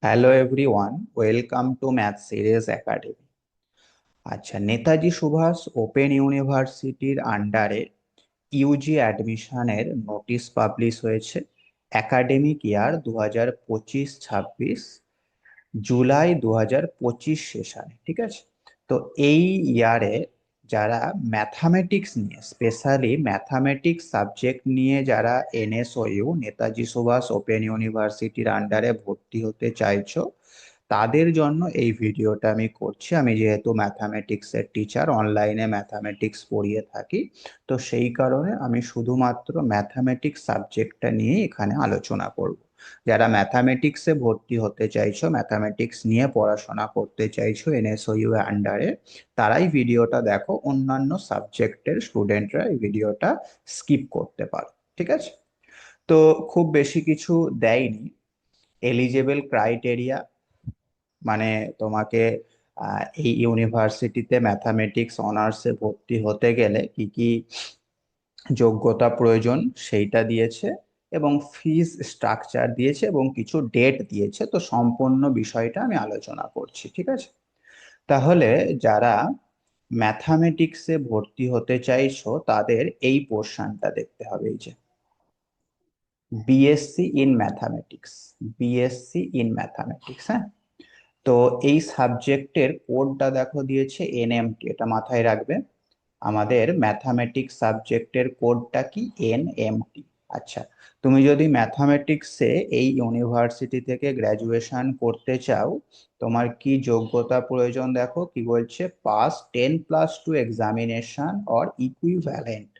Hello everyone, welcome to math series academy. আচ্ছা, Netaji Subhash open ইউনিভার্সিটির আন্ডারে ইউজি অ্যাডমিশনের নোটিশ পাবলিশ হয়েছে। একাডেমিক ইয়ার 2025-26, জুলাই 2025 সেশনে, ঠিক আছে? তো এই ইয়ারে যারা ম্যাথামেটিক্স নিয়ে, স্পেশালি ম্যাথামেটিক্স সাবজেক্ট নিয়ে যারা এনএসইউ নেতাজি সুভাষ ওপেন ইউনিভার্সিটির আন্ডারে ভর্তি হতে চাইছো, তাদের জন্য এই ভিডিওটা আমি করছি। আমি যেহেতু ম্যাথামেটিক্সের টিচার, অনলাইনে ম্যাথামেটিক্স পড়িয়ে থাকি, তো সেই কারণে আমি শুধুমাত্র ম্যাথামেটিক্স সাবজেক্টটা নিয়ে এখানে আলোচনা করব। যারা ম্যাথামেটিক্সে ভর্তি হতে চাইছো, ম্যাথামেটিক্স নিয়ে পড়াশোনা করতে চাইছো এনএসইউ এর আন্ডারে, তারাই ভিডিওটা দেখো। অন্যান্য সাবজেক্টের স্টুডেন্টরা এই ভিডিওটা স্কিপ করতে পারো, ঠিক আছে? তো খুব বেশি কিছু দেয়নি। এলিজেবল ক্রাইটেরিয়া মানে তোমাকে এই ইউনিভার্সিটিতে ম্যাথামেটিক্স অনার্সে ভর্তি হতে গেলে কি কি যোগ্যতা প্রয়োজন সেইটা দিয়েছে, এবং ফিস স্ট্রাকচার দিয়েছে, এবং কিছু ডেট দিয়েছে। তো সম্পূর্ণ বিষয়টা আমি আলোচনা করছি, ঠিক আছে? তাহলে যারা ম্যাথামেটিক্সে ভর্তি হতে চাইছো তাদের এই পোর্শনটা দেখতে হবে, এই যে BSc in mathematics. BSc in mathematics, হ্যাঁ। তো এই সাবজেক্টের কোডটা দেখো দিয়েছে এনএমটি, এটা মাথায় রাখবে। আমাদের ম্যাথামেটিক্স সাবজেক্টের কোডটা কি? এনএমটি। আচ্ছা, তুমি যদি ম্যাথামেটিক্সে এই ইউনিভার্সিটি থেকে গ্র্যাজুয়েশন করতে চাও, তোমার কি যোগ্যতা প্রয়োজন? দেখো কি বলছে, pass 10+2 examination or equivalent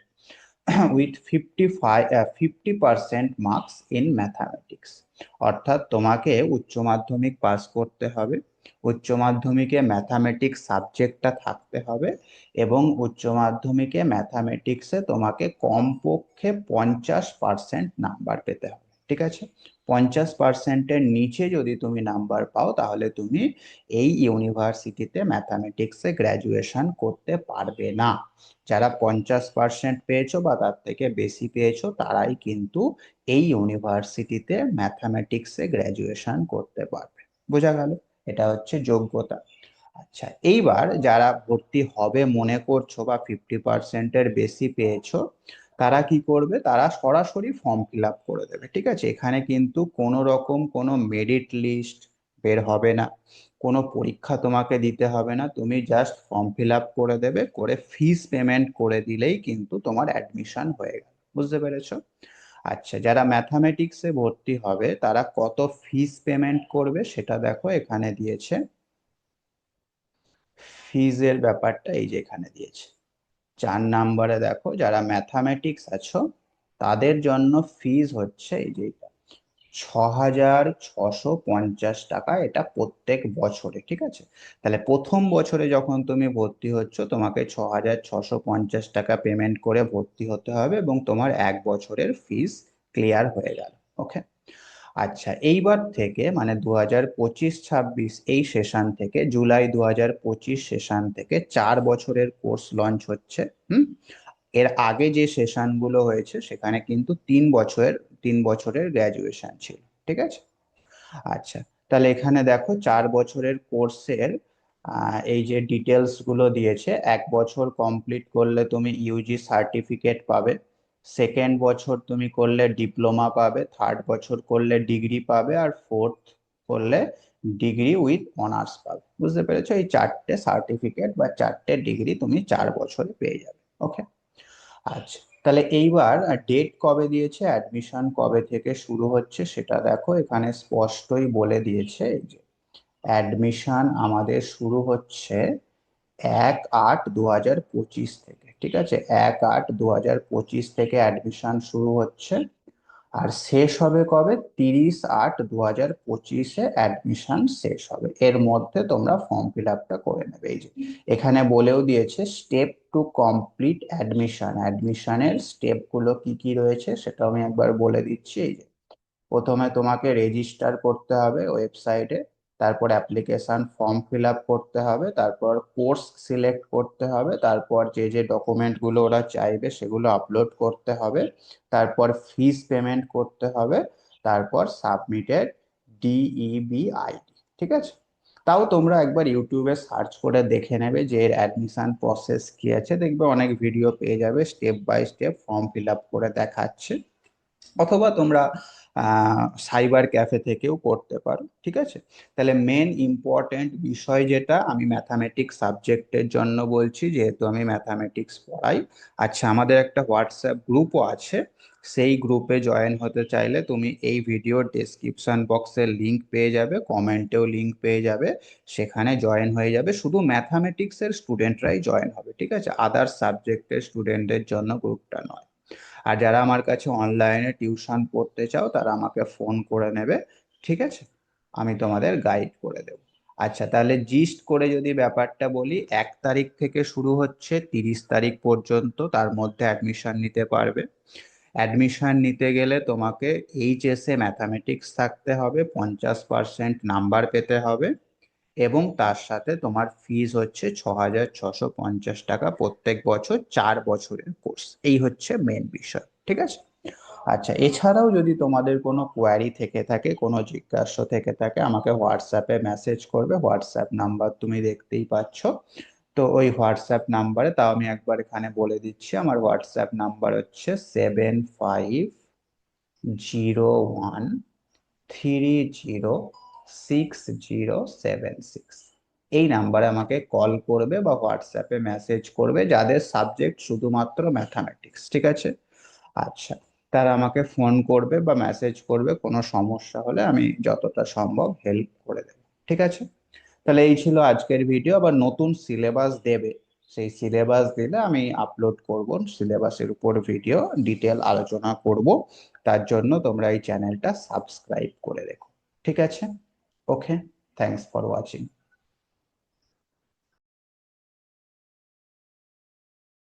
with 50% marks in mathematics. অর্থাৎ তোমাকে উচ্চ মাধ্যমিক পাস করতে হবে, উচ্চ মাধ্যমিকে ম্যাথামেটিক্স সাবজেক্টটা থাকতে হবে, এবং উচ্চ মাধ্যমিকে ম্যাথামেটিক্সে তোমাকে কমপক্ষে 50% নাম্বার পেতে হবে, ঠিক আছে? 50%-এর নিচে যদি তুমি নাম্বার পাও, তাহলে তুমি এই ইউনিভার্সিটিতে ম্যাথামেটিক্সে গ্র্যাজুয়েশন করতে পারবে না। যারা 50% পেয়েছো বা তার থেকে বেশি পেয়েছো, তারাই কিন্তু এই ইউনিভার্সিটিতে ম্যাথামেটিক্সে গ্র্যাজুয়েশন করতে পারবে। বোঝা গেল? এটা হচ্ছে যোগ্যতা। আচ্ছা, এইবার যারা ভর্তি হবে মনে করছো বা 50%-এর বেশি পেয়েছো, তারা কি করবে? তারা সরাসরি ফর্ম ফিল আপ করে দেবে, ঠিক আছে? এখানে কিন্তু কোনো রকম কোনো মেরিট লিস্ট বের হবে না, কোনো পরীক্ষা তোমাকে দিতে হবে না। তুমি জাস্ট ফর্ম ফিল আপ করে দেবে, করে ফিস পেমেন্ট করে দিলেই কিন্তু তোমার অ্যাডমিশন হয়ে গেল। বুঝতে পেরেছো? আচ্ছা, যারা ম্যাথামেটিক্সে ভর্তি হবে তারা কত ফিস পেমেন্ট করবে সেটা দেখো এখানে দিয়েছে। ফিজের ব্যাপারটা এই যে এখানে দিয়েছে। 4 নম্বরে দেখো, যারা ম্যাথামেটিক্স আছো তাদের জন্য ফিজ হচ্ছে এই যে এটা, 6,650 টাকা। এটা প্রত্যেক বছরে, ঠিক আছে? তাহলে প্রথম বছরে যখন তুমি ভর্তি হচ্ছ, তোমাকে 6,650 টাকা পেমেন্ট করে ভর্তি হতে হবে, এবং তোমার 1 বছরের ফিস ক্লিয়ার হয়ে গেল। ওকে। আচ্ছা, এইবার থেকে মানে 2025-26 এই সেশন থেকে, জুলাই 2025 সেশন থেকে 4 বছরের কোর্স লঞ্চ হচ্ছে। হুম। এর আগে যে সেশনগুলো হয়েছে সেখানে কিন্তু 3 বছরের গ্র্যাজুয়েশন ছিল, ঠিক আছে? আচ্ছা, তাহলে এখানে দেখো 4 বছরের কোর্সের এই যে ডিটেলস গুলো দিয়েছে। 1 বছর কমপ্লিট করলে তুমি ইউজি সার্টিফিকেট পাবে, সেকেন্ড বছর তুমি করলে ডিপ্লোমা পাবে, থার্ড বছর করলে ডিগ্রি পাবে, আর ফোর্থ করলে ডিগ্রি উইথ অনার্স পাবে। বুঝতে পেরেছো? এই 4টে সার্টিফিকেট বা 4টে ডিগ্রি তুমি 4 বছরে পেয়ে যাবে। ওকে। আচ্ছা, তাহলে এইবার ডেট কবে দিয়েছে, অ্যাডমিশন কবে থেকে শুরু হচ্ছে সেটা দেখো এখানে স্পষ্টই বলে দিয়েছে। এই যে অ্যাডমিশন আমাদের শুরু হচ্ছে 1/8-2025 থেকে, ঠিক আছে? 1/8-2025 থেকে অ্যাডমিশন শুরু হচ্ছে, আর শেষ হবে কবে? 30/8-2025-এ অ্যাডমিশন শেষ হবে। এর মধ্যে তোমরা ফর্ম ফিল আপটা করে নেবে। এই যে এখানে বলেও দিয়েছে স্টেপ টু কমপ্লিট অ্যাডমিশন। অ্যাডমিশনের স্টেপ গুলো কি কি রয়েছে সেটা আমি একবার বলে দিচ্ছি। এই যে প্রথমে তোমাকে রেজিস্টার করতে হবে ওয়েবসাইটে, তারপর অ্যাপ্লিকেশন ফর্ম ফিল আপ করতে হবে, তারপর কোর্স সিলেক্ট করতে হবে, তারপর যে যে ডকুমেন্ট গুলো ওরা চাইবে সেগুলো আপলোড করতে হবে, তারপর ফিস পেমেন্ট করতে হবে, তারপর সাবমিটেড DEBID, ঠিক আছে? তাও তোমরা একবার ইউটিউবে সার্চ করে দেখে নেবে যে এর অ্যাডমিশন প্রসেস কি আছে, দেখবে অনেক ভিডিও পেয়ে যাবে, step by step form fill up করে দেখাচ্ছে। অথবা তোমরা সাইবার ক্যাফে থেকেও করতে পারো, ঠিক আছে? তাহলে মেন ইম্পর্টেন্ট বিষয় যেটা, আমি ম্যাথামেটিক্স সাবজেক্টের জন্য বলছি, যেহেতু আমি ম্যাথামেটিক্স পড়াই। আচ্ছা, আমাদের একটা হোয়াটসঅ্যাপ গ্রুপও আছে। সেই গ্রুপে জয়েন হতে চাইলে তুমি এই ভিডিওর ডেসক্রিপশন বক্সে লিংক পেয়ে যাবে, কমেন্টেও লিংক পেয়ে যাবে, সেখানে জয়েন হয়ে যাবে। শুধু ম্যাথামেটিক্সের স্টুডেন্টরাই জয়েন হবে, ঠিক আছে? আদার্স সাবজেক্টের স্টুডেন্টদের জন্য গ্রুপটা নয়। আর যারা আমার কাছে অনলাইনে টিউশন পড়তে চাও তারা আমাকে ফোন করে নেবে, ঠিক আছে? আমি তোমাদের গাইড করে দেবো। আচ্ছা, তাহলে জিস্ট করে যদি ব্যাপারটা বলি, 1 তারিখ থেকে শুরু হচ্ছে, 30 তারিখ পর্যন্ত, তার মধ্যে অ্যাডমিশন নিতে পারবে। অ্যাডমিশন নিতে গেলে তোমাকে এইচএসএ ম্যাথামেটিক্স থাকতে হবে, 50% নাম্বার পেতে হবে, এবং তার সাথে তোমার ফিজ হচ্ছে 6,650 টাকা প্রত্যেক বছর, 4 বছরের কোর্স। এই হচ্ছে মেন বিষয়, ঠিক আছে? আচ্ছা, এছাড়াও যদি তোমাদের কোনো কোয়ারি থেকে থাকে, কোনো জিজ্ঞাসা থেকে থাকে, আমাকে হোয়াটসঅ্যাপে মেসেজ করবে। হোয়াটসঅ্যাপ নাম্বার তুমি দেখতেই পাচ্ছ। তো ওই হোয়াটসঅ্যাপ নাম্বারে, তাও আমি একবার এখানে বলে দিচ্ছি, আমার হোয়াটসঅ্যাপ নাম্বার হচ্ছে 7501306076। এই নাম্বারে আমাকে কল করবে বা হোয়াটসঅ্যাপে মেসেজ করবে, যাদের সাবজেক্ট শুধুমাত্র ম্যাথামেটিক্স, ঠিক আছে? আচ্ছা, তারা আমাকে ফোন করবে বা মেসেজ করবে, কোনো সমস্যা হলে আমি যতটা সম্ভব হেল্প করে দেবো, ঠিক আছে? তাহলে এই ছিল আজকের ভিডিও। আবার নতুন সিলেবাস দেবে, সেই সিলেবাস দিলে আমি আপলোড করব, সিলেবাসের উপর ভিডিও ডিটেল আলোচনা করব। তার জন্য তোমরা এই চ্যানেলটা সাবস্ক্রাইব করে রেখো, ঠিক আছে? ওকে, থ্যাঙ্কস ফর ওয়াচিং।